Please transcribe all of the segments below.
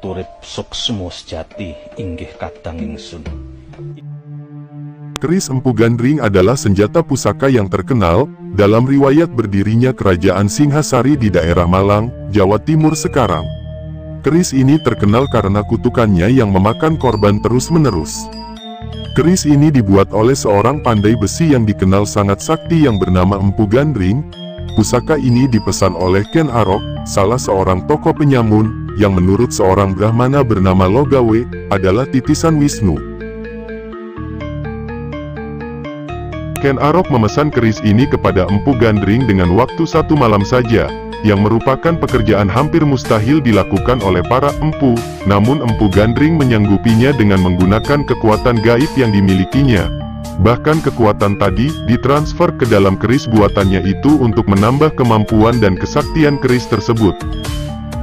turip suksma sejati inggih kadang ingsun. Keris Empu Gandring adalah senjata pusaka yang terkenal dalam riwayat berdirinya Kerajaan Singhasari di daerah Malang, Jawa Timur sekarang. Keris ini terkenal karena kutukannya yang memakan korban terus-menerus. Keris ini dibuat oleh seorang pandai besi yang dikenal sangat sakti yang bernama Empu Gandring. Pusaka ini dipesan oleh Ken Arok, salah seorang tokoh penyamun, yang menurut seorang Brahmana bernama Logawe, adalah titisan Wisnu. Ken Arok memesan keris ini kepada Empu Gandring dengan waktu 1 malam saja, yang merupakan pekerjaan hampir mustahil dilakukan oleh para empu, namun Empu Gandring menyanggupinya dengan menggunakan kekuatan gaib yang dimilikinya. Bahkan kekuatan tadi ditransfer ke dalam keris buatannya itu untuk menambah kemampuan dan kesaktian keris tersebut.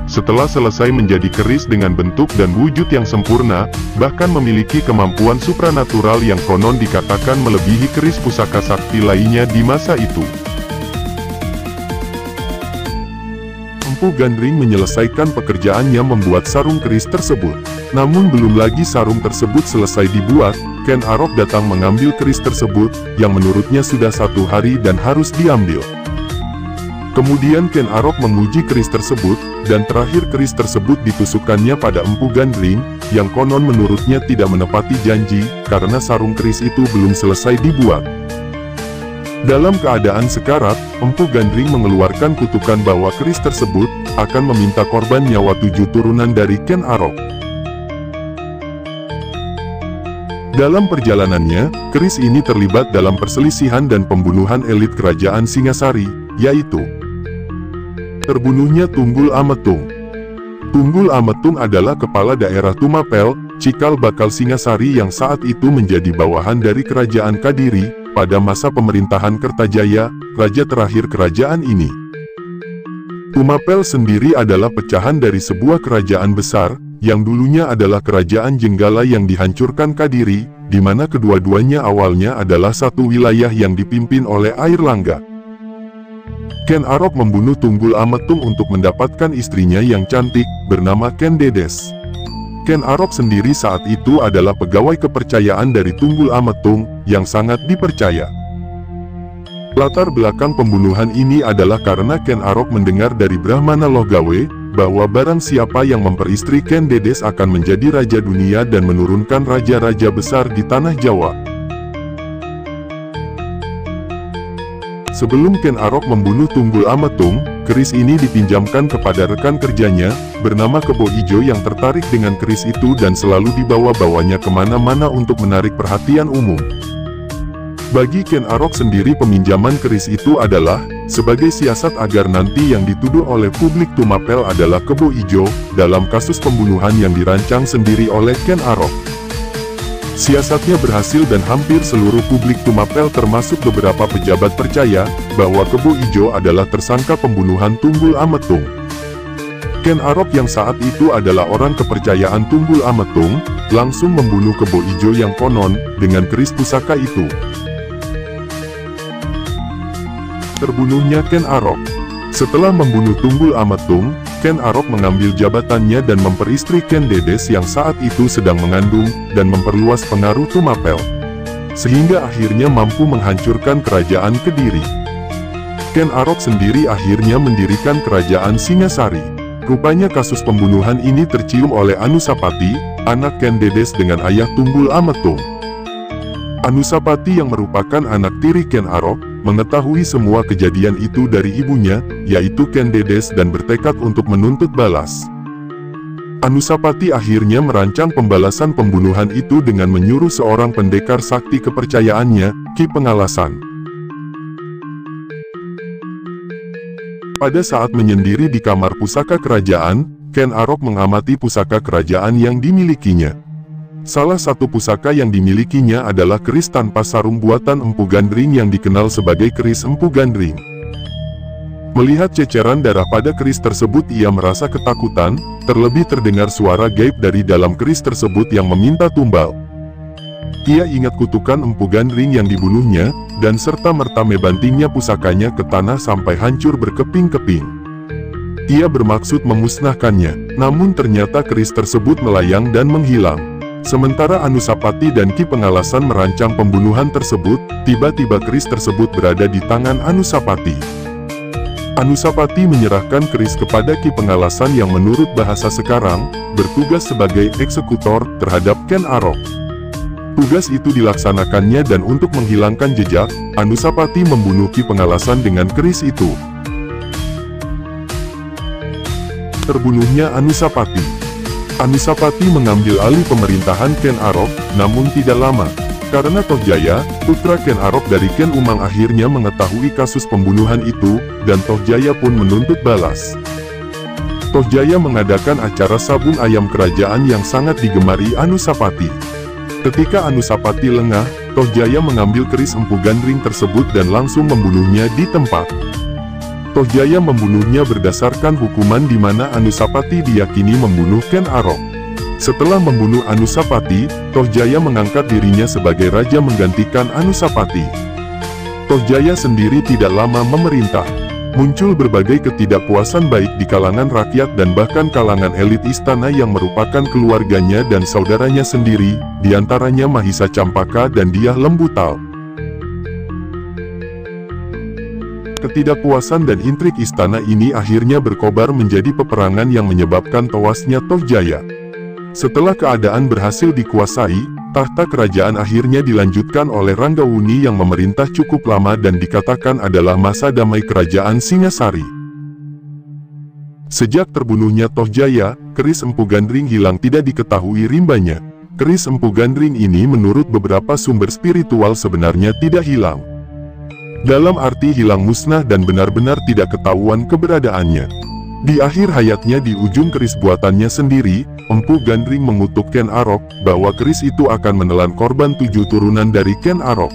Setelah selesai menjadi keris dengan bentuk dan wujud yang sempurna, bahkan memiliki kemampuan supranatural yang konon dikatakan melebihi keris pusaka sakti lainnya di masa itu. Empu Gandring menyelesaikan pekerjaannya membuat sarung keris tersebut. Namun belum lagi sarung tersebut selesai dibuat, Ken Arok datang mengambil keris tersebut, yang menurutnya sudah 1 hari dan harus diambil. Kemudian Ken Arok menguji keris tersebut, dan terakhir keris tersebut ditusukkannya pada Empu Gandring, yang konon menurutnya tidak menepati janji, karena sarung keris itu belum selesai dibuat. Dalam keadaan sekarat, Empu Gandring mengeluarkan kutukan bahwa keris tersebut akan meminta korban nyawa 7 turunan dari Ken Arok. Dalam perjalanannya, keris ini terlibat dalam perselisihan dan pembunuhan elit kerajaan Singhasari, yaitu terbunuhnya Tunggul Ametung. Tunggul Ametung adalah kepala daerah Tumapel, cikal bakal Singhasari yang saat itu menjadi bawahan dari kerajaan Kadiri, pada masa pemerintahan Kertajaya, raja terakhir kerajaan ini. Tumapel sendiri adalah pecahan dari sebuah kerajaan besar, yang dulunya adalah kerajaan Jenggala yang dihancurkan Kadiri, di mana kedua-duanya awalnya adalah satu wilayah yang dipimpin oleh Airlangga. Ken Arok membunuh Tunggul Ametung untuk mendapatkan istrinya yang cantik, bernama Ken Dedes. Ken Arok sendiri saat itu adalah pegawai kepercayaan dari Tunggul Ametung, yang sangat dipercaya. Latar belakang pembunuhan ini adalah karena Ken Arok mendengar dari Brahmana Logawe, bahwa barang siapa yang memperistri Ken Dedes akan menjadi raja dunia dan menurunkan raja-raja besar di tanah Jawa. Sebelum Ken Arok membunuh Tunggul Ametung, keris ini dipinjamkan kepada rekan kerjanya, bernama Kebo Ijo yang tertarik dengan keris itu dan selalu dibawa-bawanya kemana-mana untuk menarik perhatian umum. Bagi Ken Arok sendiri peminjaman keris itu adalah sebagai siasat agar nanti yang dituduh oleh publik Tumapel adalah Kebo Ijo, dalam kasus pembunuhan yang dirancang sendiri oleh Ken Arok. Siasatnya berhasil dan hampir seluruh publik Tumapel termasuk beberapa pejabat percaya, bahwa Kebo Ijo adalah tersangka pembunuhan Tunggul Ametung. Ken Arok yang saat itu adalah orang kepercayaan Tunggul Ametung, langsung membunuh Kebo Ijo yang konon, dengan keris pusaka itu. Terbunuhnya Ken Arok. Setelah membunuh Tunggul Ametung, Ken Arok mengambil jabatannya dan memperistri Ken Dedes yang saat itu sedang mengandung, dan memperluas pengaruh Tumapel. Sehingga akhirnya mampu menghancurkan kerajaan Kediri. Ken Arok sendiri akhirnya mendirikan kerajaan Singhasari. Rupanya kasus pembunuhan ini tercium oleh Anusapati, anak Ken Dedes dengan ayah Tunggul Ametung. Anusapati yang merupakan anak tiri Ken Arok, mengetahui semua kejadian itu dari ibunya, yaitu Ken Dedes dan bertekad untuk menuntut balas. Anusapati akhirnya merancang pembalasan pembunuhan itu dengan menyuruh seorang pendekar sakti kepercayaannya, Ki Pengalasan. Pada saat menyendiri di kamar pusaka kerajaan, Ken Arok mengamati pusaka kerajaan yang dimilikinya. Salah satu pusaka yang dimilikinya adalah keris tanpa sarung buatan Empu Gandring yang dikenal sebagai keris Empu Gandring. Melihat ceceran darah pada keris tersebut ia merasa ketakutan, terlebih terdengar suara gaib dari dalam keris tersebut yang meminta tumbal. Ia ingat kutukan Empu Gandring yang dibunuhnya, dan serta-merta membantingnya pusakanya ke tanah sampai hancur berkeping-keping. Ia bermaksud memusnahkannya, namun ternyata keris tersebut melayang dan menghilang. Sementara Anusapati dan Ki Pengalasan merancang pembunuhan tersebut, tiba-tiba keris tersebut berada di tangan Anusapati. Anusapati menyerahkan keris kepada Ki Pengalasan yang menurut bahasa sekarang, bertugas sebagai eksekutor terhadap Ken Arok. Tugas itu dilaksanakannya dan untuk menghilangkan jejak, Anusapati membunuh Ki Pengalasan dengan keris itu. Terbunuhnya Anusapati. Anusapati mengambil alih pemerintahan Ken Arok, namun tidak lama. Karena Tohjaya, putra Ken Arok dari Ken Umang akhirnya mengetahui kasus pembunuhan itu, dan Tohjaya pun menuntut balas. Tohjaya mengadakan acara sabung ayam kerajaan yang sangat digemari Anusapati. Ketika Anusapati lengah, Tohjaya mengambil keris Empu Gandring tersebut dan langsung membunuhnya di tempat. Tohjaya membunuhnya berdasarkan hukuman di mana Anusapati diyakini membunuh Ken Arok. Setelah membunuh Anusapati, Tohjaya mengangkat dirinya sebagai raja menggantikan Anusapati. Tohjaya sendiri tidak lama memerintah. Muncul berbagai ketidakpuasan baik di kalangan rakyat dan bahkan kalangan elit istana yang merupakan keluarganya dan saudaranya sendiri, diantaranya Mahisa Campaka dan Diah Lembutal. Ketidakpuasan dan intrik istana ini akhirnya berkobar menjadi peperangan yang menyebabkan tewasnya Tohjaya. Setelah keadaan berhasil dikuasai, tahta kerajaan akhirnya dilanjutkan oleh Ranggawuni yang memerintah cukup lama dan dikatakan adalah masa damai kerajaan Singasari. Sejak terbunuhnya Tohjaya, keris Empu Gandring hilang tidak diketahui rimbanya. Keris Empu Gandring ini menurut beberapa sumber spiritual sebenarnya tidak hilang. Dalam arti hilang musnah dan benar-benar tidak ketahuan keberadaannya. Di akhir hayatnya di ujung keris buatannya sendiri, Empu Gandring mengutuk Ken Arok, bahwa keris itu akan menelan korban 7 turunan dari Ken Arok.